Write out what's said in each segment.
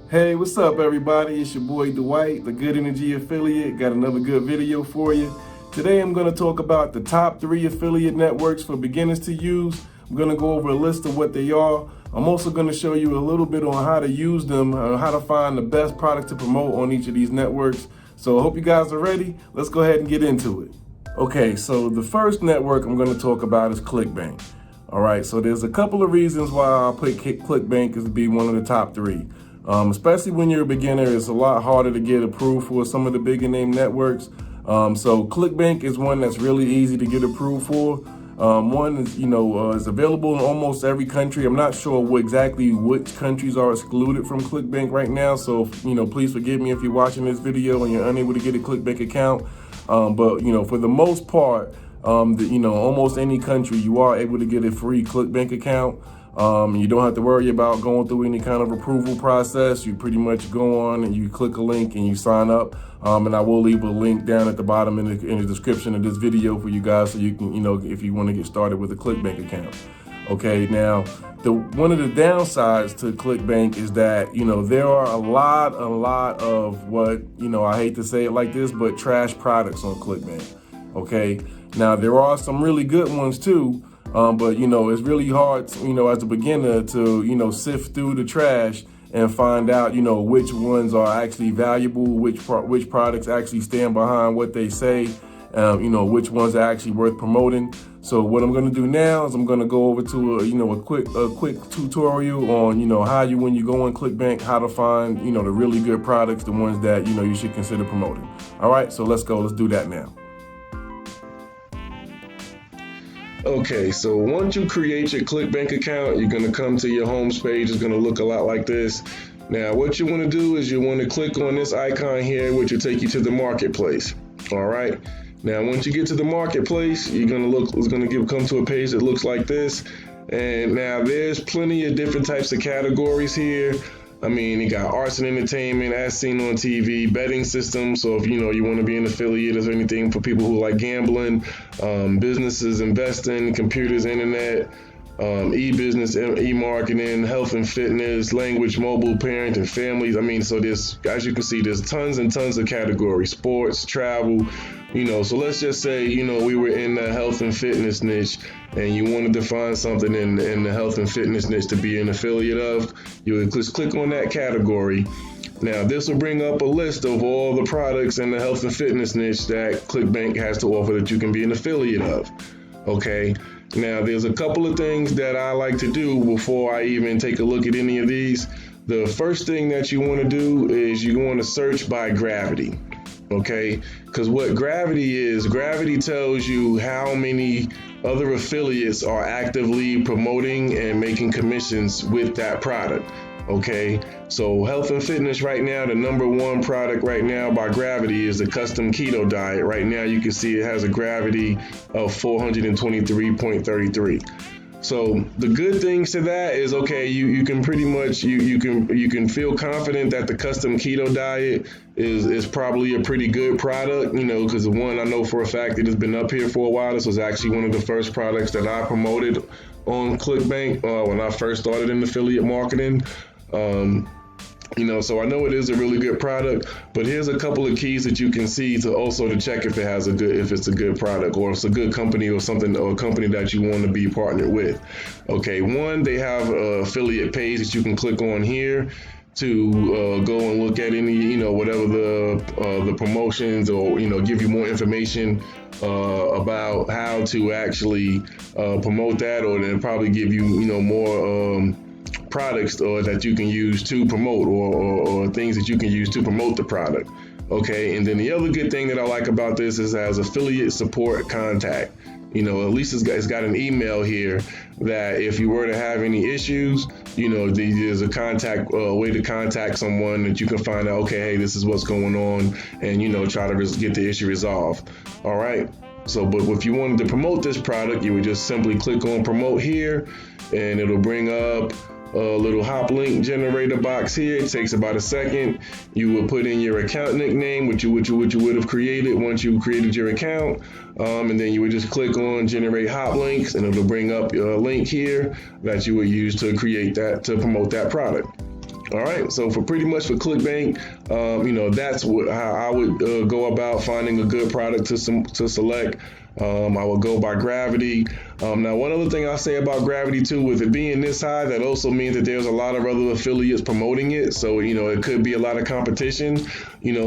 Hey, what's up, everybody? It's your boy Dwight, the Good Energy Affiliate. Got another good video for you. Today, I'm going to talk about the top 3 affiliate networks for beginners to use. I'm going to go over a list of what they are. I'm also going to show you a little bit on how to use them, how to find the best product to promote on each of these networks. So I hope you guys are ready. Let's go ahead and get into it. Okay, so the first network I'm going to talk about is Clickbank. All right, so there's a couple of reasons why I'll put Clickbank as to be one of the top 3. Especially when you're a beginner, it's a lot harder to get approved for some of the bigger name networks. So Clickbank is one that's really easy to get approved for. One is, is available in almost every country. I'm not sure exactly which countries are excluded from Clickbank right now. So, please forgive me if you're watching this video and you're unable to get a Clickbank account. But for the most part, almost any country, you are able to get a free Clickbank account. You don't have to worry about going through any kind of approval process. You pretty much go on and you click a link and you sign up. And I will leave a link down at the bottom in the description of this video for you guys, so you can, if you want to get started with a Clickbank account. Okay, now one of the downsides to Clickbank is that, there are a lot of what, I hate to say it like this, but trash products on Clickbank. Okay, now there are some really good ones too. But it's really hard, as a beginner to, sift through the trash and find out, which ones are actually valuable, which products actually stand behind what they say, which ones are actually worth promoting. So what I'm going to do now is I'm going to go over to a quick tutorial on, when you go on Clickbank, how to find, the really good products, the ones that, you should consider promoting. All right, so let's go. Let's do that now. Okay, so once you create your Clickbank account, you're going to come to your home page. It's going to look a lot like this. Now, what you want to do is you want to click on this icon here, which will take you to the marketplace. All right. Now, once you get to the marketplace, you're going to come to a page that looks like this. And now there's plenty of different types of categories here. I mean, you got arts and entertainment, as seen on TV, betting systems. So if you want to be an affiliate or anything for people who like gambling, businesses, investing, computers, internet, e-business, e-marketing, health and fitness, language, mobile, parent and families. I mean, so there's, as you can see, there's tons and tons of categories, sports, travel, so let's just say, we were in the health and fitness niche and you wanted to find something in the health and fitness niche to be an affiliate of. You would just click on that category. Now, this will bring up a list of all the products in the health and fitness niche that Clickbank has to offer that you can be an affiliate of. Okay. Now, there's a couple of things that I like to do before I even take a look at any of these. The first thing that you want to do is you want to search by gravity. Okay, because what gravity tells you how many other affiliates are actively promoting and making commissions with that product. Okay, so health and fitness right now, the #1 product right now by gravity is the custom keto diet. Right now you can see it has a gravity of 423.33. So the good things to that is, okay, you can pretty much, you can feel confident that the custom keto diet is probably a pretty good product, because one, I know for a fact it has been up here for a while. This was actually one of the first products that I promoted on Clickbank when I first started in affiliate marketing. So I know it is a really good product, but here's a couple of keys that you can see to check if it's a good product, or if it's a good company or something, or a company that you want to be partnered with. Okay, one, they have an affiliate page that you can click on here to go and look at any, whatever the promotions, or, give you more information about how to actually promote that, or then probably give you, more products that you can use to promote, or things that you can use to promote the product. Okay, and then the other good thing that I like about this is it has affiliate support contact. At least it's got an email here that if you were to have any issues, there's a way to contact someone that you can find out, okay, hey, this is what's going on, and try to get the issue resolved. All right. So, but if you wanted to promote this product, you would just simply click on promote here, and it'll bring up a little hop link generator box here. It takes about a second. You will put in your account nickname, which you would have created once you created your account, and then you would just click on generate hop links, and it'll bring up a link here that you would use to create that, to promote that product. All right, so for Clickbank, that's how I would go about finding a good product to select. I would go by gravity. Now, one other thing I'll say about gravity too, with it being this high, that also means that there's a lot of other affiliates promoting it. So, it could be a lot of competition,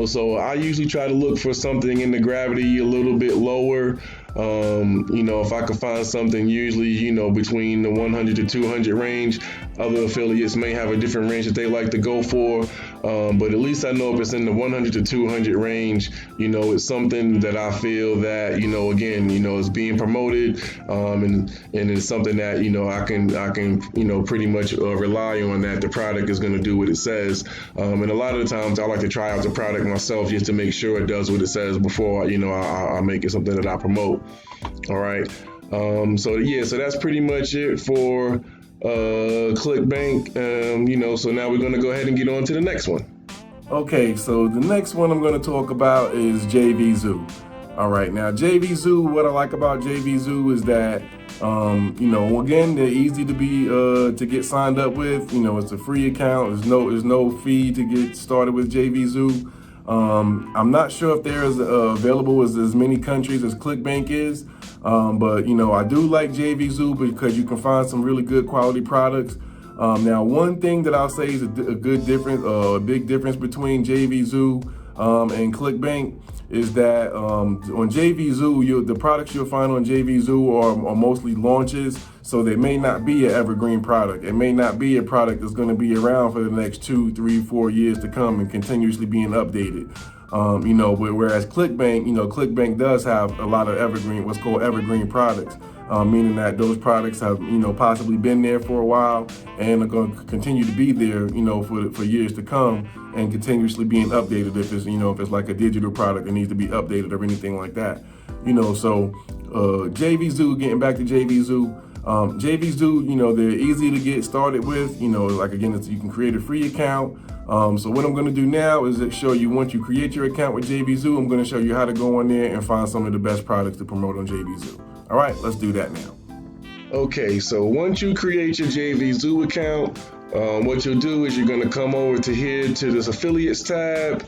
so I usually try to look for something in the gravity a little bit lower. If I could find something usually, between the 100 to 200 range, other affiliates may have a different range that they like to go for. But at least I know if it's in the 100 to 200 range, it's something that I feel that, again, is being promoted, and it's something that, I can pretty much rely on that the product is going to do what it says. And a lot of the times I like to try out the product myself just to make sure it does what it says before, I make it something that I promote. All right. So that's pretty much it for Clickbank. So now we're going to go ahead and get on to the next one. Okay, so the next one I'm going to talk about is Jvzoo. All right, now Jvzoo, what I like about Jvzoo is that, again, they're easy to be to get signed up with. It's a free account. There's no fee to get started with Jvzoo. I'm not sure if they're available as many countries as Clickbank is, but I do like Jvzoo because you can find some really good quality products. Now, one thing that I'll say is a big difference between Jvzoo and Clickbank is that on Jvzoo, the products you'll find on Jvzoo are mostly launches, so they may not be an evergreen product. It may not be a product that's going to be around for the next 2, 3, 4 years to come and continuously being updated. But whereas Clickbank, Clickbank does have a lot of what's called evergreen products. Meaning that those products have, possibly been there for a while and are going to continue to be there, for years to come and continuously being updated if it's like a digital product that needs to be updated or anything like that. So Jvzoo, getting back to Jvzoo, Jvzoo, they're easy to get started with, you can create a free account. So what I'm going to do now is show you, once you create your account with Jvzoo, I'm going to show you how to go on there and find some of the best products to promote on Jvzoo. All right, let's do that now. Okay, so once you create your Jvzoo account, what you'll do is you're going to come over to here to this affiliates tab,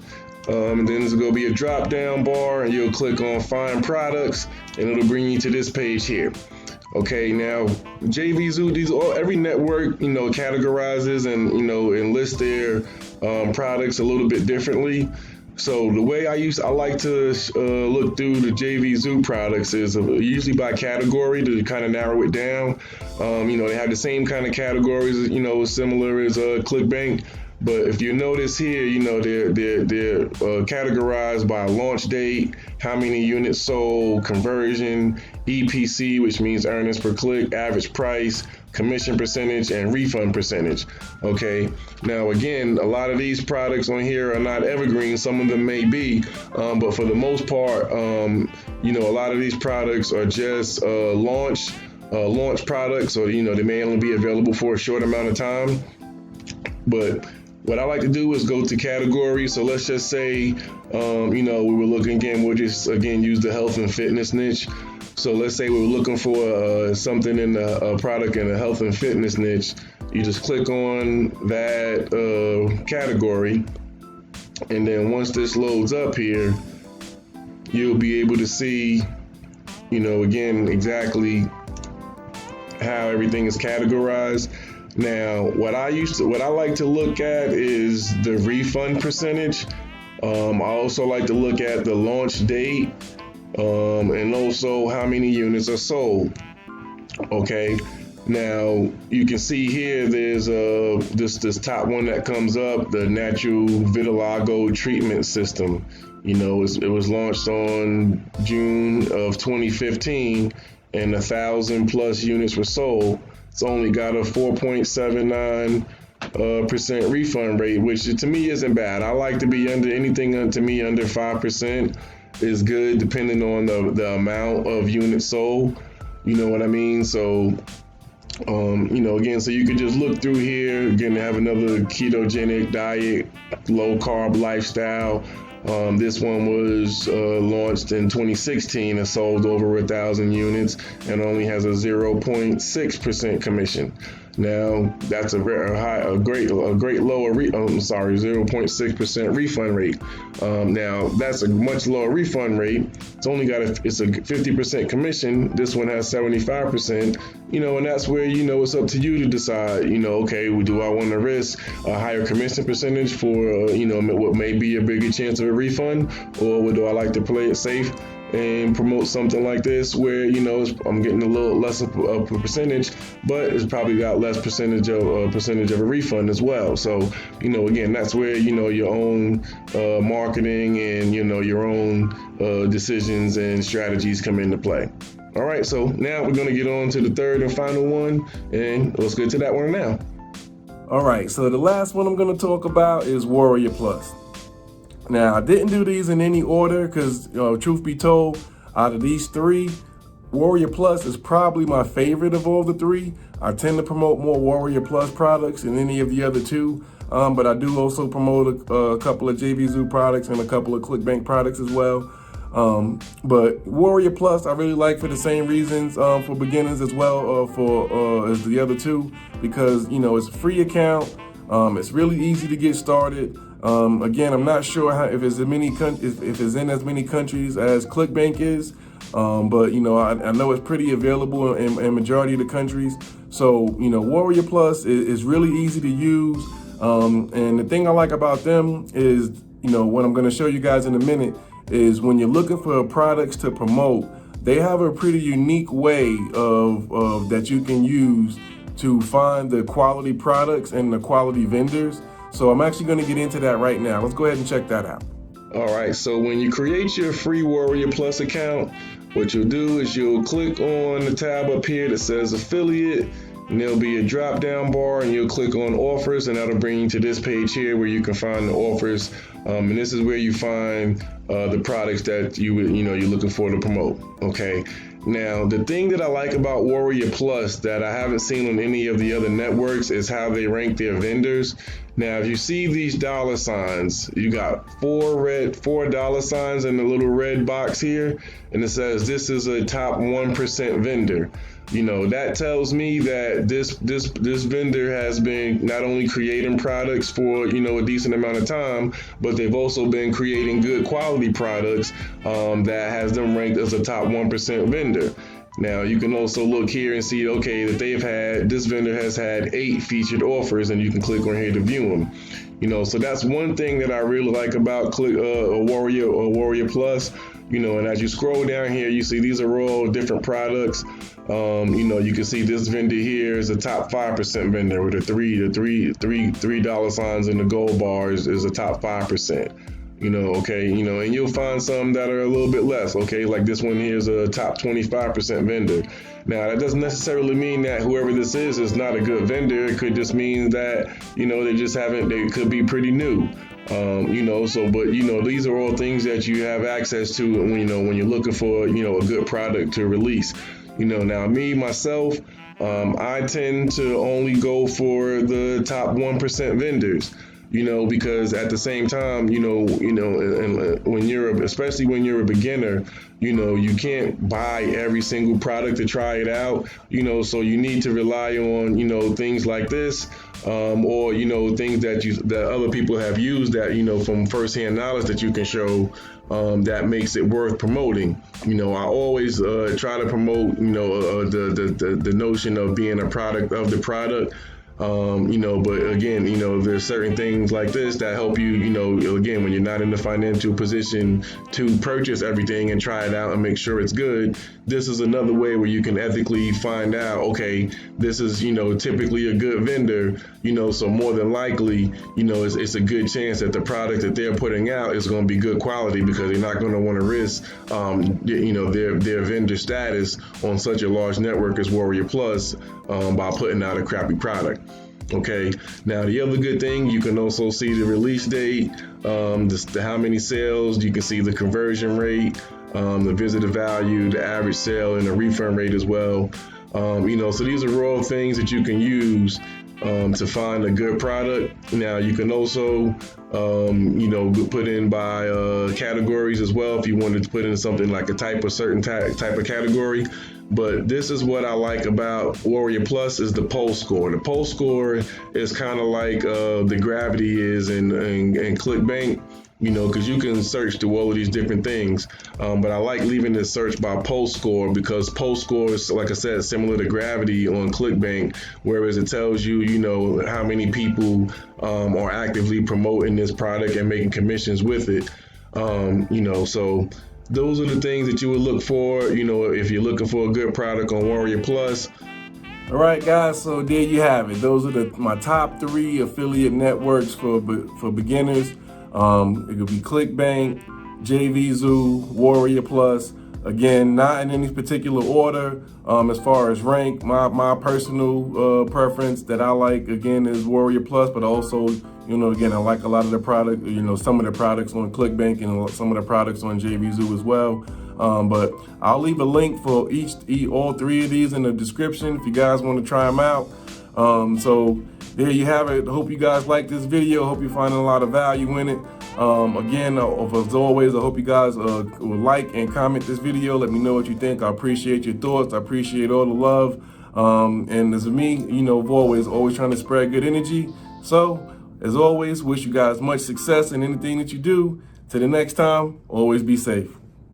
and then there's going to be a drop down bar, and you'll click on find products, and it'll bring you to this page here. Okay, now Jvzoo, every network, categorizes and lists their products a little bit differently. So the way I like to look through the Jvzoo products is usually by category to kind of narrow it down. They have the same kind of categories, similar as Clickbank. But if you notice here, they're categorized by launch date, how many units sold, conversion, EPC, which means earnings per click, average price, commission percentage, and refund percentage. Okay, now again, a lot of these products on here are not evergreen. Some of them may be, but for the most part, a lot of these products are just launch products, or they may only be available for a short amount of time. But what I like to do is go to categories. So let's just say, we were looking again, we'll just use the health and fitness niche. So let's say we were looking for something in a product in the health and fitness niche. You just click on that category. And then once this loads up here, you'll be able to see, again, exactly how everything is categorized. Now, what I like to look at is the refund percentage. I also like to look at the launch date, and also how many units are sold. Okay. Now you can see here there's this top one that comes up, the natural vitiligo treatment system. It was launched on June of 2015, and 1,000 plus units were sold. It's only got a 4.79% refund rate, which to me isn't bad. I like to be under 5% is good, depending on the amount of units sold. You know what I mean? So, again, so you can just look through here. Again, have another ketogenic diet, low carb lifestyle. This one was launched in 2016 and sold over 1,000 units and only has a 0.6% commission. Now that's a great lower 0.6% refund rate. Now that's a much lower refund rate. It's only got it's a 50% commission. This one has 75%. And that's where it's up to you to decide. Okay, do I want to risk a higher commission percentage for what may be a bigger chance of a refund, or do I like to play it safe and promote something like this where I'm getting a little less of a percentage, but it's probably got less percentage of a refund as well. So again, that's where your own marketing and your own decisions and strategies come into play. All right, so now we're going to get on to the third and final one, and let's get to that one now. All right, so the last one I'm going to talk about is Warrior Plus. Now, I didn't do these in any order because, truth be told, out of these three, Warrior Plus is probably my favorite of all the three. I tend to promote more Warrior Plus products than any of the other two, but I do also promote a couple of Jvzoo products and a couple of Clickbank products as well. But Warrior Plus I really like for the same reasons for beginners as well as the other two, because it's a free account. It's really easy to get started. Again, I'm not sure if it's in as many countries as Clickbank is, but I know it's pretty available in majority of the countries. So Warrior Plus is really easy to use, and the thing I like about them is what I'm going to show you guys in a minute is when you're looking for products to promote, they have a pretty unique way of that you can use to find the quality products and the quality vendors. So I'm actually going to get into that right now. Let's go ahead and check that out. All right, so when you create your free Warrior Plus account, what you'll do is you'll click on the tab up here that says affiliate, and there'll be a drop down bar, and you'll click on offers, and that'll bring you to this page here where you can find the offers. And this is where you find the products that you're looking for to promote. Okay. Now, the thing that I like about Warrior Plus that I haven't seen on any of the other networks is how they rank their vendors. Now, if you see these dollar signs, you got four dollar signs in the little red box here, and it says this is a top 1% vendor. That tells me that this vendor has been not only creating products for a decent amount of time, but they've also been creating good quality products that has them ranked as a top 1% vendor. Now you can also look here and see, okay, that this vendor has had 8 featured offers, and you can click on here to view them. So that's one thing that I really like about Warrior Plus. And as you scroll down here, you see these are all different products. You can see this vendor here is a top 5% vendor with the three dollar signs in the gold bars is a top 5%. And you'll find some that are a little bit less, okay? Like this one here is a top 25% vendor. Now, that doesn't necessarily mean that whoever this is not a good vendor. It could just mean that, they could be pretty new. These are all things that you have access to when you're looking for, a good product to release. Now me, myself, I tend to only go for the top 1% vendors. Because at the same time, especially when you're a beginner, you can't buy every single product to try it out, so you need to rely on, things like this, or, things that other people have used that, from firsthand knowledge that you can show, that makes it worth promoting. I always try to promote, the notion of being a product of the product. But again, there's certain things like this that help you, again, when you're not in the financial position to purchase everything and try it out and make sure it's good. This is another way where you can ethically find out, okay, this is, typically a good vendor, so more than likely, it's a good chance that the product that they're putting out is going to be good quality, because they're not going to want to risk, their vendor status on such a large network as Warrior Plus, by putting out a crappy product. Okay, now the other good thing, you can also see the release date, how many sales, you can see the conversion rate, the visitor value, the average sale, and the refund rate as well. So these are all things that you can use to find a good product. Now you can also, put in by categories as well if you wanted to put in something like a type of certain type of category. But this is what I like about Warrior Plus is the poll score. The poll score is kind of like the gravity is in Clickbank, because you can search through all of these different things. But I like leaving this search by poll score because poll score is, like I said, similar to gravity on Clickbank, whereas it tells you, how many people are actively promoting this product and making commissions with it. So those are the things that you would look for, if you're looking for a good product on Warrior Plus. All right, guys, so there you have it. Those are my top 3 affiliate networks for beginners. It could be Clickbank, Jvzoo, Warrior Plus. Again, not in any particular order. As far as rank, my personal preference that I like, again, is Warrior Plus, but also, again, I like a lot of the product, some of the products on Clickbank and some of the products on Jvzoo as well. But I'll leave a link for all 3 of these in the description if you guys want to try them out. So there you have it. Hope you guys like this video. Hope you're finding a lot of value in it. Again, as always, I hope you guys will like and comment this video. Let me know what you think. I appreciate your thoughts. I appreciate all the love. And as me, always trying to spread good energy. So, as always, wish you guys much success in anything that you do. Till the next time, always be safe.